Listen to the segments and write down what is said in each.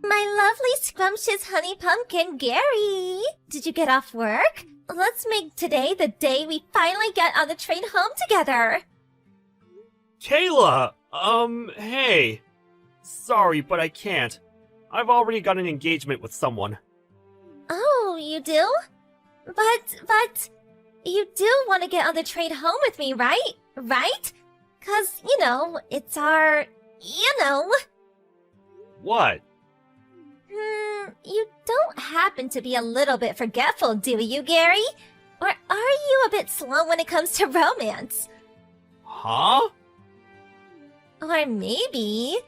My lovely scrumptious honey pumpkin, Gary! Did you get off work? Let's make today the day we finally get on the train home together! Kayla! Hey. Sorry, but I can't. I've already got an engagement with someone. Oh, you do? But... You do want to get on the train home with me, right? Right? 'Cause, it's our... What? You don't happen to be a little bit forgetful, do you, Gary? Or are you a bit slow when it comes to romance? Huh? Or maybe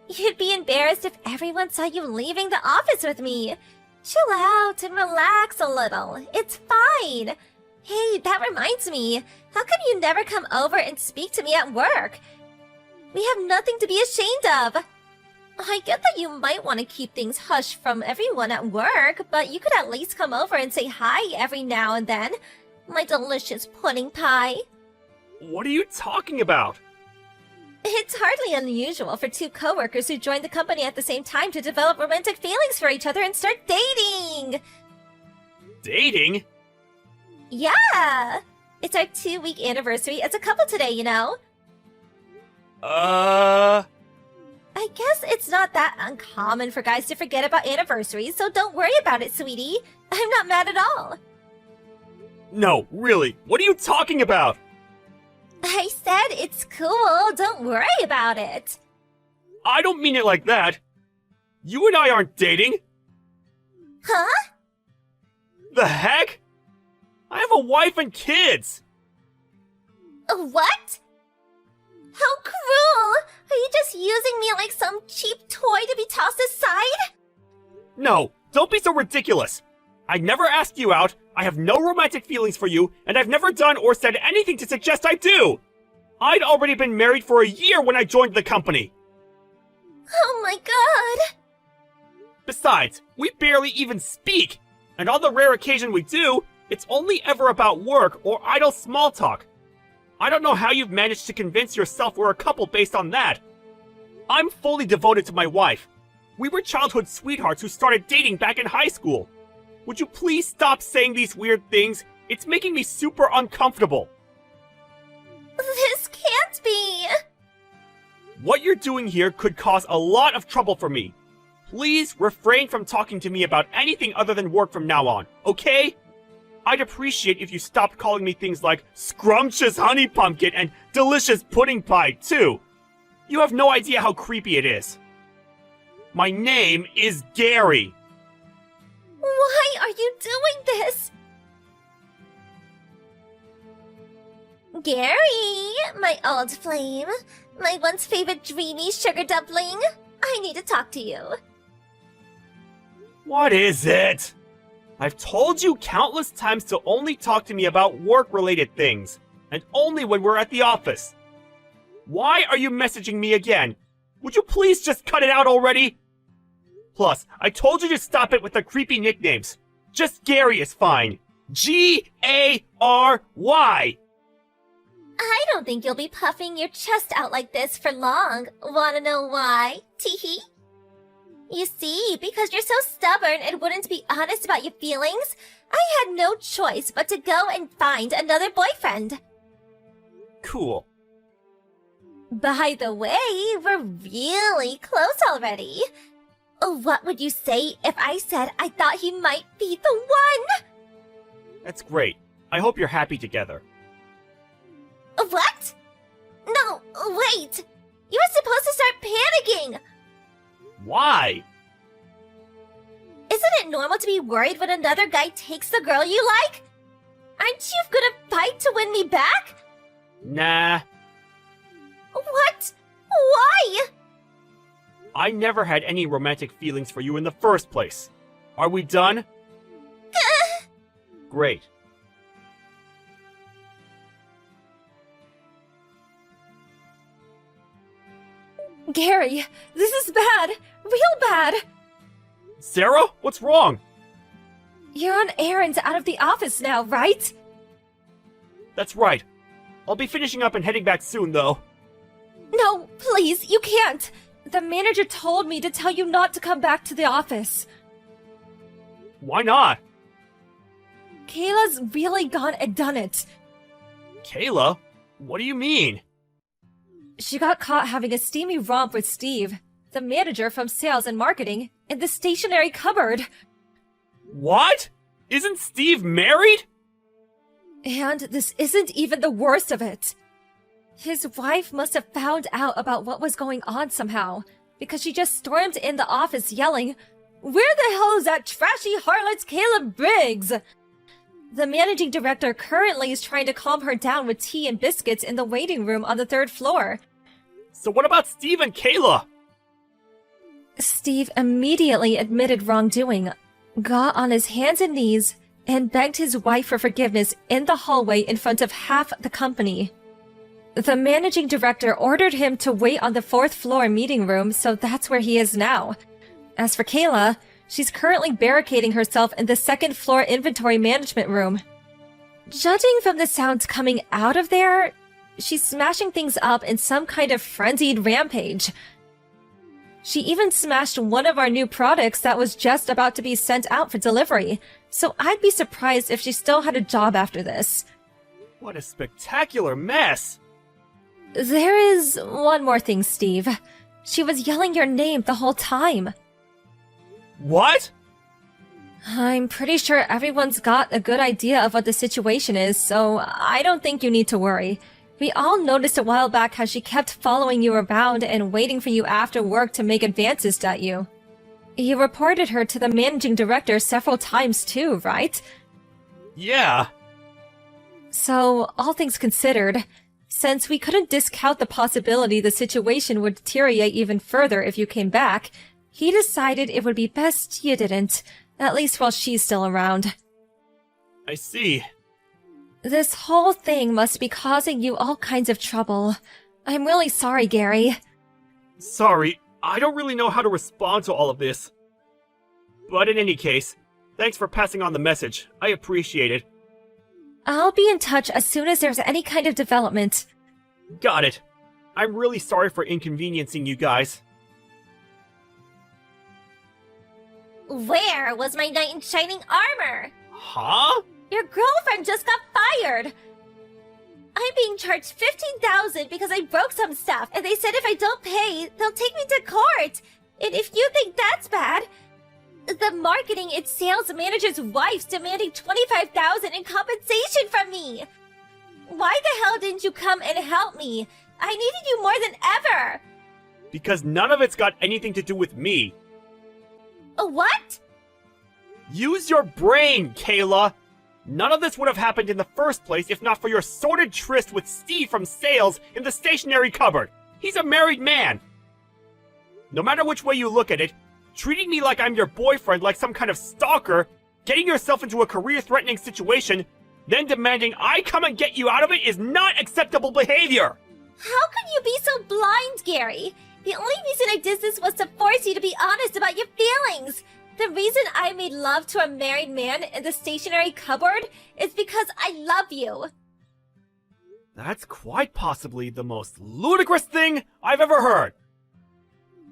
you'd be embarrassed if everyone saw you leaving the office with me. Chill out and relax a little. It's fine. Hey, that reminds me. How come you never come over and speak to me at work? We have nothing to be ashamed of. I get that you might want to keep things hush from everyone at work, but you could at least come over and say hi every now and then. My delicious pudding pie. What are you talking about? It's hardly unusual for two coworkers who join the company at the same time to develop romantic feelings for each other and start dating. Dating? Yeah! It's our 2-week anniversary as a couple today, you know? I guess it's not that uncommon for guys to forget about anniversaries, so don't worry about it, sweetie. I'm not mad at all. No, really, what are you talking about? I said it's cool, don't worry about it. I don't mean it like that. You and I aren't dating. Huh? The heck? I have a wife and kids. What? How cruel! Are you just using me like some cheap toy to be tossed aside? No, don't be so ridiculous. I never asked you out, I have no romantic feelings for you, and I've never done or said anything to suggest I do. I'd already been married for a year when I joined the company. Oh my god! Besides, we barely even speak, and on the rare occasion we do, it's only ever about work or idle small talk. I don't know how you've managed to convince yourself we're a couple based on that. I'm fully devoted to my wife. We were childhood sweethearts who started dating back in high school. Would you please stop saying these weird things? It's making me super uncomfortable. This can't be! What you're doing here could cause a lot of trouble for me. Please refrain from talking to me about anything other than work from now on, okay? I'd appreciate if you stopped calling me things like scrumptious honey pumpkin and delicious pudding pie, too. You have no idea how creepy it is. My name is Gary. Why are you doing this? Gary, my old flame, my once favorite dreamy sugar dumpling, I need to talk to you. What is it? I've told you countless times to only talk to me about work-related things, and only when we're at the office. Why are you messaging me again? Would you please just cut it out already? Plus, I told you to stop it with the creepy nicknames. Just Gary is fine. G-A-R-Y! I don't think you'll be puffing your chest out like this for long. Wanna know why? Teehee. You see, because you're so stubborn and wouldn't be honest about your feelings, I had no choice but to go and find another boyfriend. Cool. By the way, we're really close already. What would you say if I said I thought he might be the one? That's great. I hope you're happy together. What? No, wait! You were supposed to start panicking! Why? Isn't it normal to be worried when another guy takes the girl you like? Aren't you gonna fight to win me back? Nah. What? Why? I never had any romantic feelings for you in the first place. Are we done? Great. Gary, this is bad. Real bad. Sarah, what's wrong? You're on errands out of the office now, right? That's right. I'll be finishing up and heading back soon, though. No, please, you can't. The manager told me to tell you not to come back to the office. Why not? Kayla's really gone and done it. Kayla? What do you mean? She got caught having a steamy romp with Steve, the manager from sales and marketing, in the stationery cupboard. What? Isn't Steve married? And this isn't even the worst of it. His wife must have found out about what was going on somehow, because she just stormed in the office yelling, "Where the hell is that trashy harlot Kayla Briggs?" The managing director currently is trying to calm her down with tea and biscuits in the waiting room on the 3rd floor. So what about Steve and Kayla? Steve immediately admitted wrongdoing, got on his hands and knees, and begged his wife for forgiveness in the hallway in front of half the company. The managing director ordered him to wait on the 4th floor meeting room, so that's where he is now. As for Kayla, she's currently barricading herself in the 2nd floor inventory management room. Judging from the sounds coming out of there, she's smashing things up in some kind of frenzied rampage. She even smashed one of our new products that was just about to be sent out for delivery, so I'd be surprised if she still had a job after this. What a spectacular mess! There is one more thing, Steve. She was yelling your name the whole time. What? I'm pretty sure everyone's got a good idea of what the situation is, so I don't think you need to worry. We all noticed a while back how she kept following you around and waiting for you after work to make advances at you. You reported her to the managing director several times too, right? Yeah. So, all things considered, since we couldn't discount the possibility the situation would deteriorate even further if you came back, he decided it would be best you didn't, at least while she's still around. I see. This whole thing must be causing you all kinds of trouble. I'm really sorry, Gary. Sorry, I don't really know how to respond to all of this. But in any case, thanks for passing on the message. I appreciate it. I'll be in touch as soon as there's any kind of development. Got it. I'm really sorry for inconveniencing you guys. Where was my knight in shining armor? Huh? Your girlfriend just got fired! I'm being charged $15,000 because I broke some stuff, and they said if I don't pay, they'll take me to court! And if you think that's bad, the marketing and sales manager's wife's demanding $25,000 in compensation from me! Why the hell didn't you come and help me? I needed you more than ever! Because none of it's got anything to do with me. What? Use your brain, Kayla! None of this would have happened in the first place if not for your sordid tryst with Steve from sales in the stationery cupboard. He's a married man. No matter which way you look at it, treating me like I'm your boyfriend like some kind of stalker, getting yourself into a career-threatening situation, then demanding I come and get you out of it is not acceptable behavior! How can you be so blind, Gary? The only reason I did this was to force you to be honest about your feelings. The reason I made love to a married man in the stationery cupboard is because I love you. That's quite possibly the most ludicrous thing I've ever heard.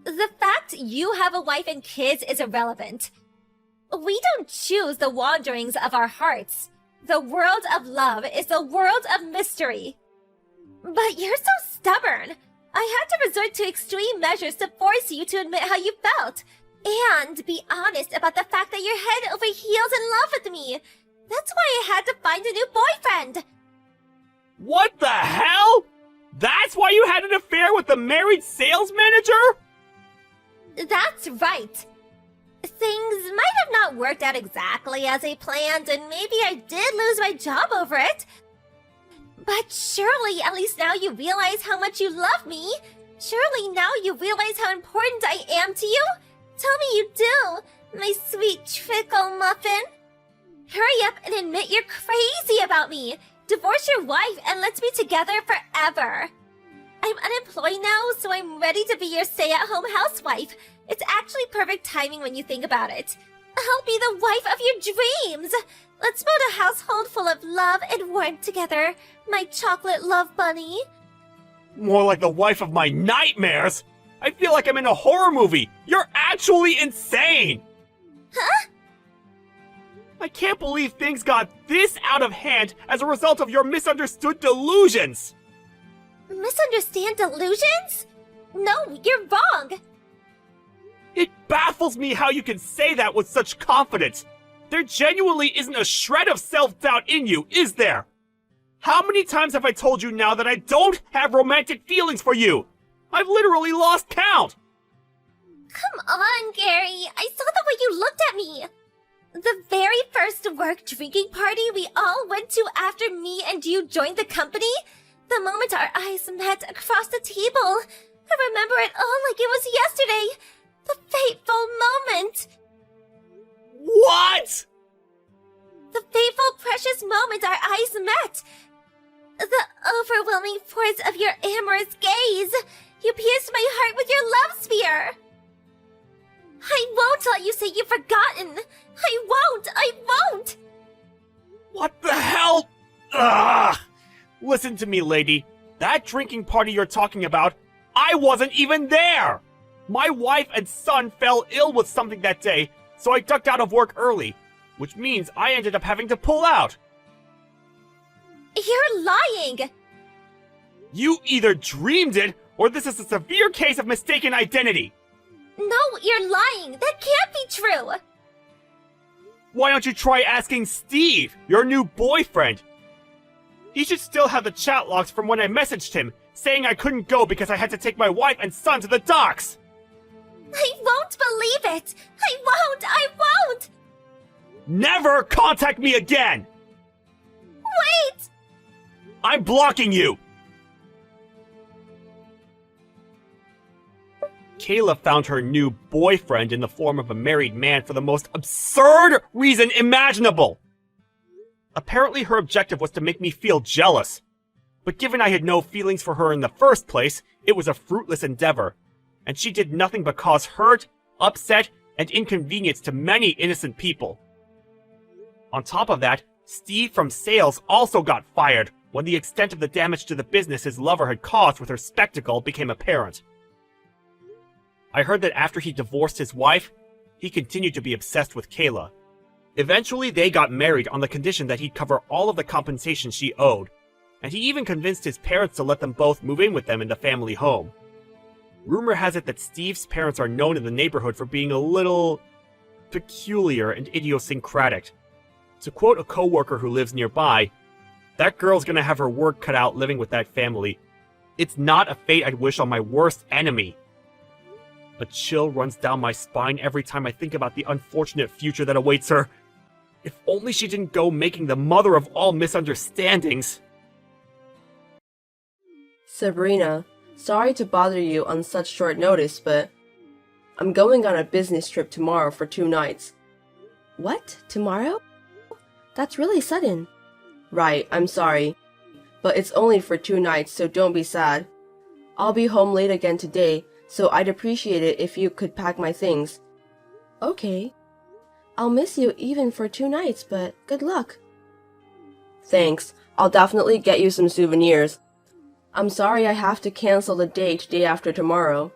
The fact you have a wife and kids is irrelevant. We don't choose the wanderings of our hearts. The world of love is the world of mystery. But you're so stubborn. I had to resort to extreme measures to force you to admit how you felt. And be honest about the fact that you're head over heels in love with me. That's why I had to find a new boyfriend. What the hell? That's why you had an affair with the married sales manager? That's right. Things might have not worked out exactly as I planned, and maybe I did lose my job over it. But surely at least now you realize how much you love me. Surely now you realize how important I am to you. Tell me you do, my sweet trickle muffin. Hurry up and admit you're crazy about me. Divorce your wife and let's be together forever. I'm unemployed now, so I'm ready to be your stay-at-home housewife. It's actually perfect timing when you think about it. I'll be the wife of your dreams. Let's build a household full of love and warmth together, my chocolate love bunny. More like the wife of my nightmares. I feel like I'm in a horror movie! You're actually insane! Huh? I can't believe things got this out of hand as a result of your misunderstood delusions! Misunderstand delusions? No, you're wrong! It baffles me how you can say that with such confidence! There genuinely isn't a shred of self-doubt in you, is there? How many times have I told you now that I don't have romantic feelings for you? I've literally lost count! Come on, Gary. I saw the way you looked at me. The very first work drinking party we all went to after me and you joined the company, the moment our eyes met across the table, I remember it all like it was yesterday. The fateful moment. What? The fateful, precious moment our eyes met. The overwhelming force of your amorous gaze. You pierced my heart with your love spear. I won't let you say you've forgotten. I won't. What the hell? Ugh! Listen to me, lady. That drinking party you're talking about, I wasn't even there! My wife and son fell ill with something that day, so I ducked out of work early, which means I ended up having to pull out. You're lying. You either dreamed it, or this is a severe case of mistaken identity. No, you're lying. That can't be true. Why don't you try asking Steve, your new boyfriend? He should still have the chat logs from when I messaged him, saying I couldn't go because I had to take my wife and son to the docks. I won't believe it. I won't. Never contact me again! Wait! I'm blocking you! Kayla found her new boyfriend in the form of a married man for the most absurd reason imaginable. Apparently her objective was to make me feel jealous. But given I had no feelings for her in the first place, it was a fruitless endeavor, and she did nothing but cause hurt, upset, and inconvenience to many innocent people. On top of that, Steve from sales also got fired when the extent of the damage to the business his lover had caused with her spectacle became apparent. I heard that after he divorced his wife, he continued to be obsessed with Kayla. Eventually, they got married on the condition that he'd cover all of the compensation she owed, and he even convinced his parents to let them both move in with them in the family home. Rumor has it that Steve's parents are known in the neighborhood for being a little peculiar and idiosyncratic. To quote a coworker who lives nearby, "That girl's gonna have her work cut out living with that family. It's not a fate I'd wish on my worst enemy." A chill runs down my spine every time I think about the unfortunate future that awaits her. If only she didn't go making the mother of all misunderstandings. Sabrina, sorry to bother you on such short notice, but I'm going on a business trip tomorrow for 2 nights. What? Tomorrow? That's really sudden. Right, I'm sorry. But it's only for 2 nights, so don't be sad. I'll be home late again today, so I'd appreciate it if you could pack my things. Okay. I'll miss you even for 2 nights, but good luck. Thanks. I'll definitely get you some souvenirs. I'm sorry I have to cancel the date day after tomorrow.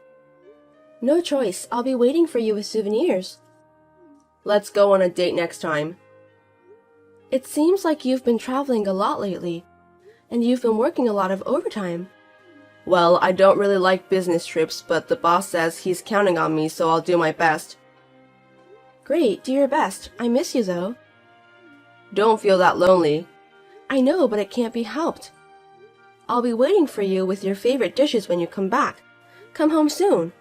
No choice. I'll be waiting for you with souvenirs. Let's go on a date next time. It seems like you've been traveling a lot lately, and you've been working a lot of overtime. Well, I don't really like business trips, but the boss says he's counting on me, so I'll do my best. Great, do your best. I miss you, though. Don't feel that lonely. I know, but it can't be helped. I'll be waiting for you with your favorite dishes when you come back. Come home soon.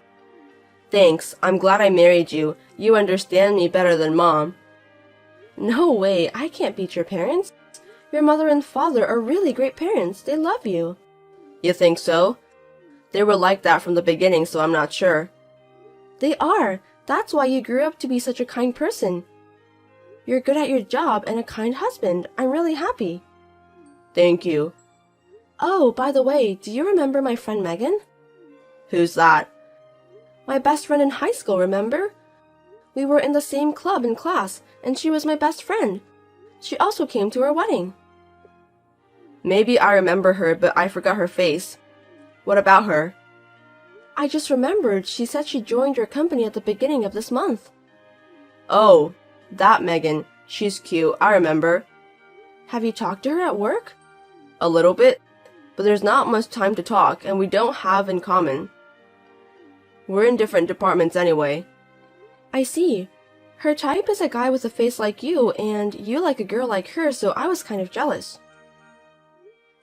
Thanks, I'm glad I married you. You understand me better than Mom. No way, I can't beat your parents. Your mother and father are really great parents. They love you. You think so? They were like that from the beginning, so I'm not sure. They are. That's why you grew up to be such a kind person. You're good at your job and a kind husband. I'm really happy. Thank you. Oh, by the way, do you remember my friend Megan? Who's that? My best friend in high school, remember? We were in the same club in class, and she was my best friend. She also came to our wedding. Maybe I remember her, but I forgot her face. What about her? I just remembered she said she joined your company at the beginning of this month. Oh, that Megan. She's cute, I remember. Have you talked to her at work? A little bit, but there's not much time to talk and we don't have in common. We're in different departments anyway. I see. Her type is a guy with a face like you, and you like a girl like her, so I was kind of jealous.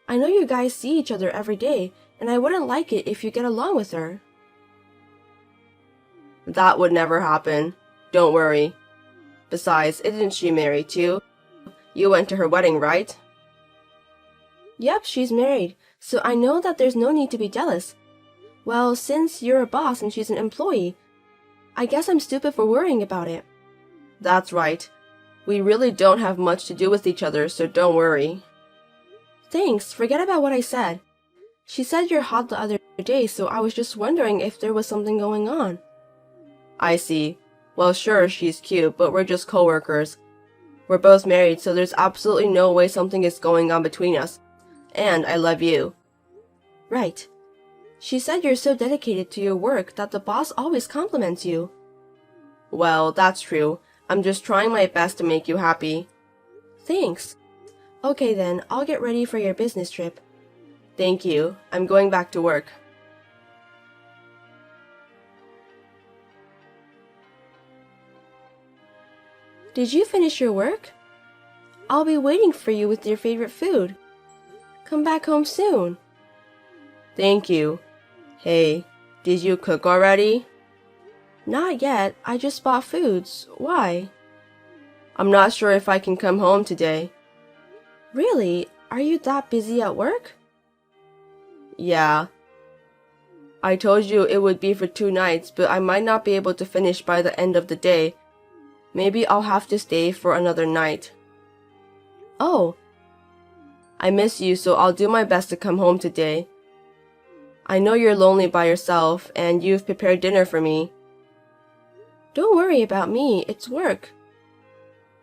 I know you guys see each other every day, and I wouldn't like it if you get along with her. That would never happen. Don't worry. Besides, isn't she married too? You went to her wedding, right? Yep, she's married, so I know that there's no need to be jealous. Well, since you're a boss and she's an employee, I guess I'm stupid for worrying about it. That's right. We really don't have much to do with each other, so don't worry. Thanks, forget about what I said. She said you're hot the other day, so I was just wondering if there was something going on. I see. Well, sure, she's cute, but we're just co-workers. We're both married, so there's absolutely no way something is going on between us. And I love you. Right. She said you're so dedicated to your work that the boss always compliments you. Well, that's true. I'm just trying my best to make you happy. Thanks. Okay then, I'll get ready for your business trip. Thank you. I'm going back to work. Did you finish your work? I'll be waiting for you with your favorite food. Come back home soon. Thank you. Hey, did you cook already? Not yet. I just bought foods. Why? I'm not sure if I can come home today. Really? Are you that busy at work? Yeah. I told you it would be for 2 nights, but I might not be able to finish by the end of the day. Maybe I'll have to stay for another night. Oh. I miss you, so I'll do my best to come home today. I know you're lonely by yourself, and you've prepared dinner for me. Don't worry about me, it's work.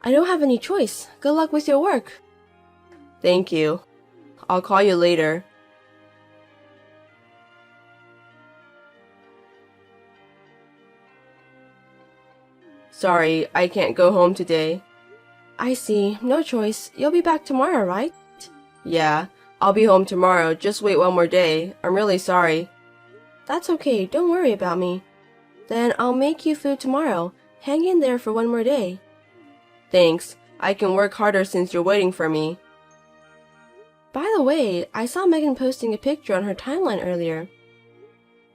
I don't have any choice. Good luck with your work. Thank you. I'll call you later. Sorry, I can't go home today. I see. No choice. You'll be back tomorrow, right? Yeah, I'll be home tomorrow. Just wait one more day. I'm really sorry. That's okay. Don't worry about me. Then I'll make you food tomorrow. Hang in there for one more day. Thanks. I can work harder since you're waiting for me. By the way, I saw Megan posting a picture on her timeline earlier.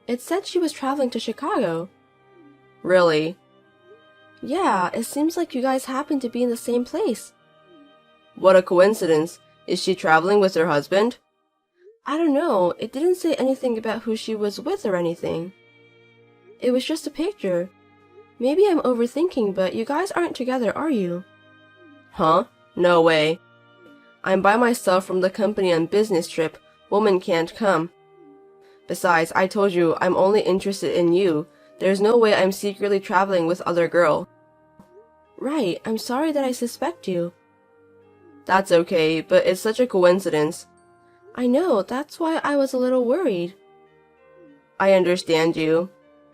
It said she was traveling to Chicago. Really? Yeah, it seems like you guys happen to be in the same place. What a coincidence. Is she traveling with her husband? I don't know. It didn't say anything about who she was with or anything. It was just a picture. Maybe I'm overthinking, but you guys aren't together, are you? Huh? No way. I'm by myself from the company on business trip. Woman can't come. Besides, I told you I'm only interested in you. There's no way I'm secretly traveling with other girl. Right, I'm sorry that I suspect you. That's okay, but it's such a coincidence. I know, that's why I was a little worried. I understand you.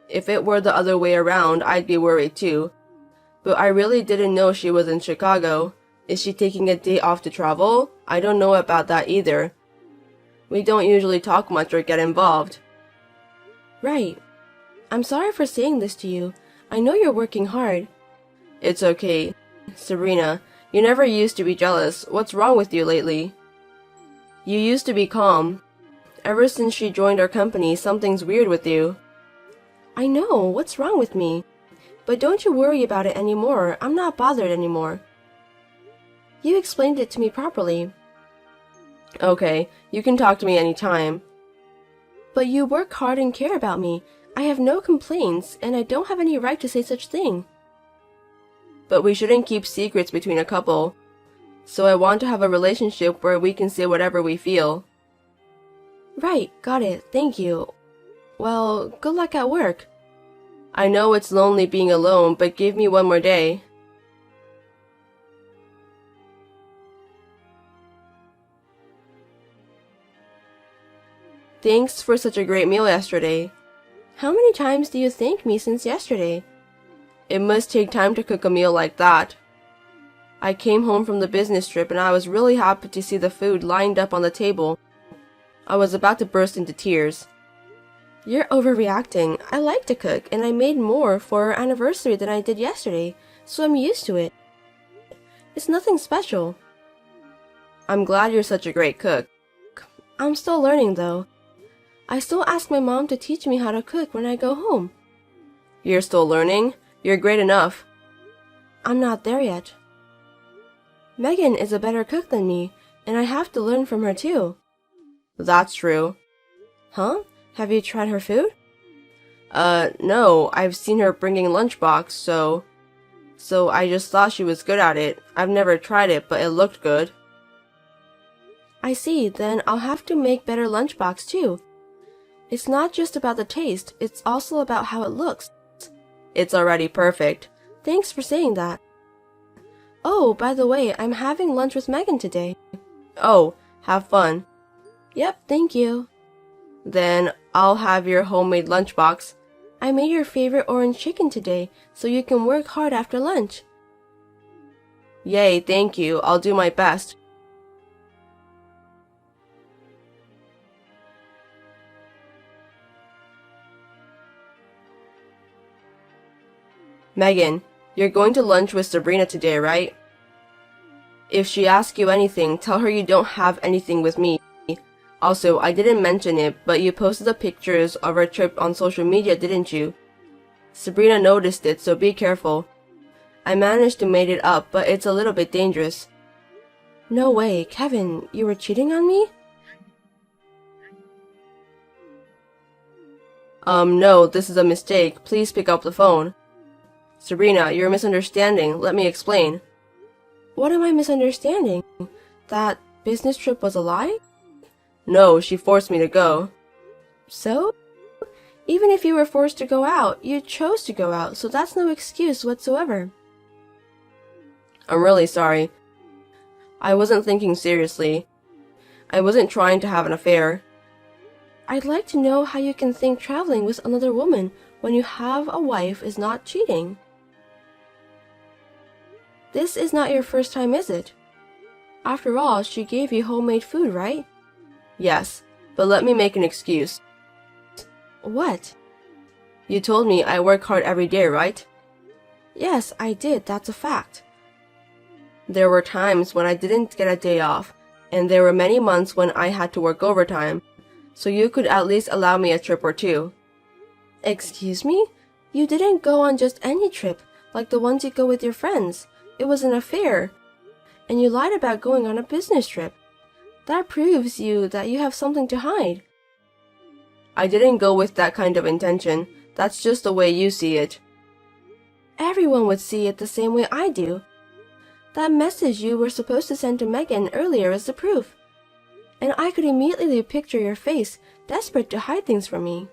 If it were the other way around, I'd be worried too. But I really didn't know she was in Chicago. Is she taking a day off to travel? I don't know about that either. We don't usually talk much or get involved. Right. I'm sorry for saying this to you. I know you're working hard. It's okay. Serena, you never used to be jealous. What's wrong with you lately? You used to be calm. Ever since she joined our company, something's weird with you. I know. What's wrong with me? But don't you worry about it anymore. I'm not bothered anymore. You explained it to me properly. Okay, you can talk to me anytime. But you work hard and care about me. I have no complaints, and I don't have any right to say such thing. But we shouldn't keep secrets between a couple. So I want to have a relationship where we can say whatever we feel. Right, got it. Thank you. Well, good luck at work. I know it's lonely being alone, but give me one more day. Thanks for such a great meal yesterday. How many times do you thank me since yesterday? It must take time to cook a meal like that. I came home from the business trip and I was really happy to see the food lined up on the table. I was about to burst into tears. You're overreacting. I like to cook, and I made more for our anniversary than I did yesterday, so I'm used to it. It's nothing special. I'm glad you're such a great cook. I'm still learning, though. I still ask my mom to teach me how to cook when I go home. You're still learning? You're great enough. I'm not there yet. Megan is a better cook than me, and I have to learn from her too. That's true. Huh? Have you tried her food? No. I've seen her bringing lunchbox, so I just thought she was good at it. I've never tried it, but it looked good. I see. Then I'll have to make better lunchbox too. It's not just about the taste, it's also about how it looks. It's already perfect. Thanks for saying that. Oh, by the way, I'm having lunch with Megan today. Oh, have fun. Yep, thank you. Then I'll have your homemade lunchbox. I made your favorite orange chicken today, so you can work hard after lunch. Yay, thank you. I'll do my best. Megan, you're going to lunch with Sabrina today, right? If she asks you anything, tell her you don't have anything with me. Also, I didn't mention it, but you posted the pictures of our trip on social media, didn't you? Sabrina noticed it, so be careful. I managed to make it up, but it's a little bit dangerous. No way, Kevin, you were cheating on me? No, this is a mistake. Please pick up the phone. Sabrina, you're misunderstanding. Let me explain. What am I misunderstanding? That business trip was a lie? No, she forced me to go. So? Even if you were forced to go out, you chose to go out, so that's no excuse whatsoever. I'm really sorry. I wasn't thinking seriously. I wasn't trying to have an affair. I'd like to know how you can think traveling with another woman when you have a wife is not cheating. This is not your first time, is it? After all, she gave you homemade food, right? Yes, but let me make an excuse. What? You told me I work hard every day, right? Yes, I did, that's a fact. There were times when I didn't get a day off, and there were many months when I had to work overtime, so you could at least allow me a trip or two. Excuse me? You didn't go on just any trip, like the ones you go with your friends. It was an affair, and you lied about going on a business trip. That proves that you have something to hide. I didn't go with that kind of intention. That's just the way you see it. Everyone would see it the same way I do. That message you were supposed to send to Megan earlier is the proof. And I could immediately picture your face, desperate to hide things from me.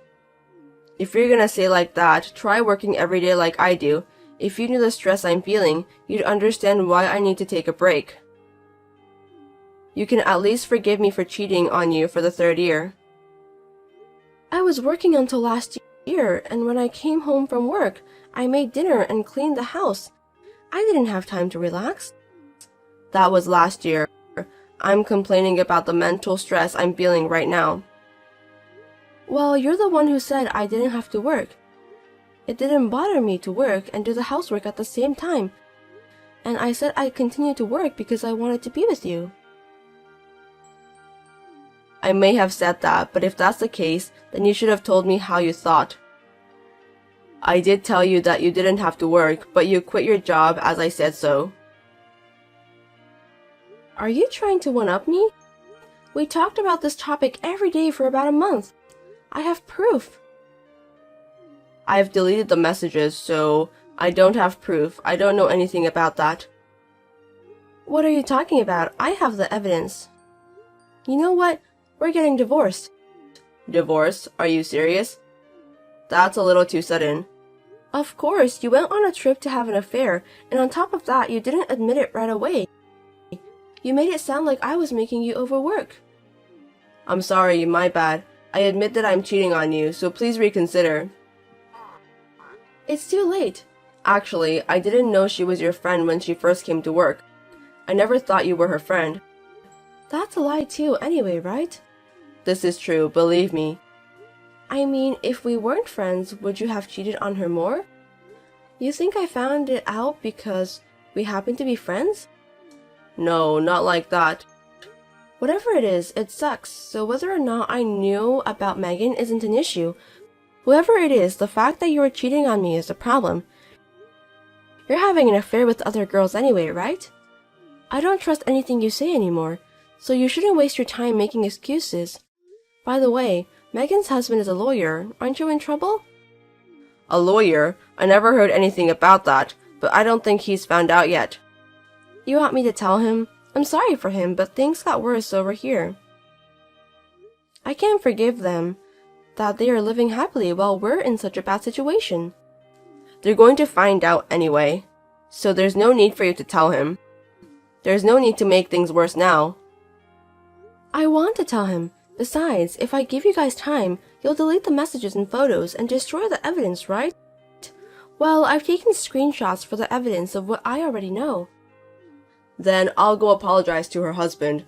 If you're gonna say like that, try working every day like I do. If you knew the stress I'm feeling, you'd understand why I need to take a break. You can at least forgive me for cheating on you for the 3rd year. I was working until last year, and when I came home from work, I made dinner and cleaned the house. I didn't have time to relax. That was last year. I'm complaining about the mental stress I'm feeling right now. Well, you're the one who said I didn't have to work. It didn't bother me to work and do the housework at the same time. And I said I'd continue to work because I wanted to be with you. I may have said that, but if that's the case, then you should have told me how you thought. I did tell you that you didn't have to work, but you quit your job as I said so. Are you trying to one-up me? We talked about this topic every day for about a month. I have proof. I've deleted the messages, so I don't have proof. I don't know anything about that. What are you talking about? I have the evidence. You know what? We're getting divorced. Divorced? Are you serious? That's a little too sudden. Of course, you went on a trip to have an affair, and on top of that, you didn't admit it right away. You made it sound like I was making you overwork. I'm sorry, my bad. I admit that I'm cheating on you, so please reconsider. It's too late. Actually, I didn't know she was your friend when she first came to work. I never thought you were her friend. That's a lie too, anyway, right? This is true, believe me. I mean, if we weren't friends, would you have cheated on her more? You think I found it out because we happen to be friends? No, not like that. Whatever it is, it sucks, so whether or not I knew about Megan isn't an issue. Whoever it is, the fact that you are cheating on me is the problem. You're having an affair with other girls anyway, right? I don't trust anything you say anymore, so you shouldn't waste your time making excuses. By the way, Megan's husband is a lawyer. Aren't you in trouble? A lawyer? I never heard anything about that, but I don't think he's found out yet. You want me to tell him? I'm sorry for him, but things got worse over here. I can't forgive them that they are living happily while we're in such a bad situation. They're going to find out anyway, so there's no need for you to tell him. There's no need to make things worse now. I want to tell him. Besides, if I give you guys time, you'll delete the messages and photos and destroy the evidence, right? Well, I've taken screenshots for the evidence of what I already know. Then I'll go apologize to her husband.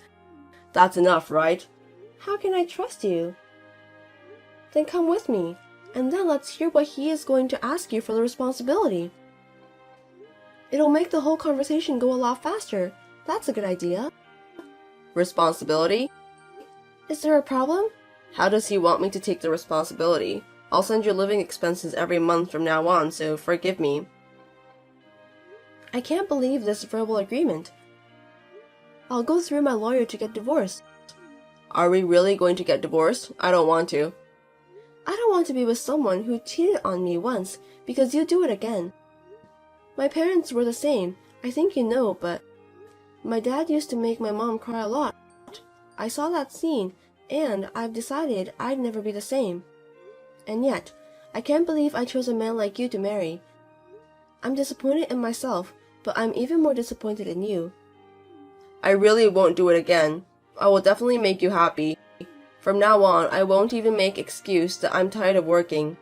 That's enough, right? How can I trust you? Then come with me, and then let's hear what he is going to ask you for the responsibility. It'll make the whole conversation go a lot faster. That's a good idea. Responsibility? Is there a problem? How does he want me to take the responsibility? I'll send your living expenses every month from now on, so forgive me. I can't believe this verbal agreement. I'll go through my lawyer to get divorced. Are we really going to get divorced? I don't want to. I don't want to be with someone who cheated on me once because you do it again. My parents were the same, I think you know, but my dad used to make my mom cry a lot. I saw that scene, and I've decided I'd never be the same. And yet, I can't believe I chose a man like you to marry. I'm disappointed in myself, but I'm even more disappointed in you. I really won't do it again. I will definitely make you happy. From now on, I won't even make excuse that I'm tired of working.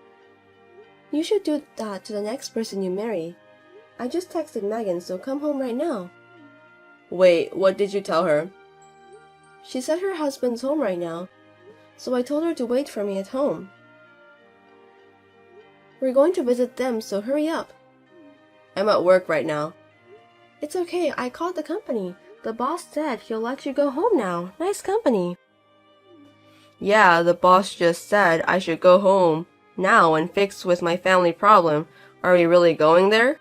You should do that to the next person you marry. I just texted Megan, so come home right now. Wait, what did you tell her? She said her husband's home right now, so I told her to wait for me at home. We're going to visit them, so hurry up. I'm at work right now. It's okay, I called the company. The boss said he'll let you go home now. Nice company. Yeah, the boss just said I should go home now and fix with my family problem. Are we really going there?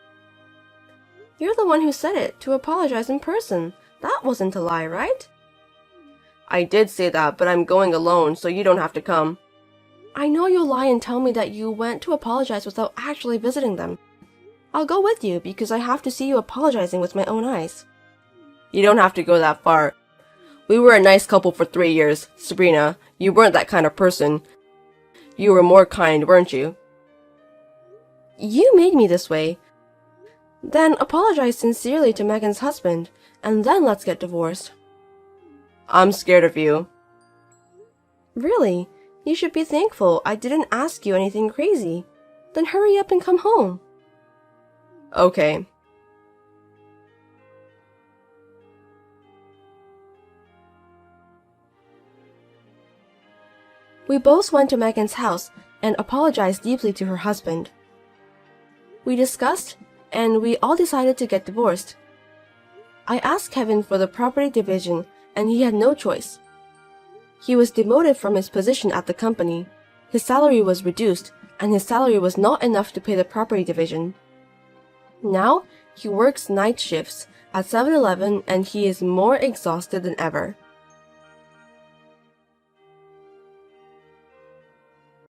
You're the one who said it, to apologize in person. That wasn't a lie, right? I did say that, but I'm going alone, so you don't have to come. I know you'll lie and tell me that you went to apologize without actually visiting them. I'll go with you because I have to see you apologizing with my own eyes. You don't have to go that far. We were a nice couple for 3 years. Sabrina, you weren't that kind of person. You were more kind, weren't you? You made me this way. Then apologize sincerely to Megan's husband, and then let's get divorced. I'm scared of you. Really? You should be thankful I didn't ask you anything crazy. Then hurry up and come home. Okay. We both went to Megan's house and apologized deeply to her husband. We discussed, and we all decided to get divorced. I asked Kevin for the property division, and he had no choice. He was demoted from his position at the company. His salary was reduced, and his salary was not enough to pay the property division. Now, he works night shifts at 7-Eleven, and he is more exhausted than ever.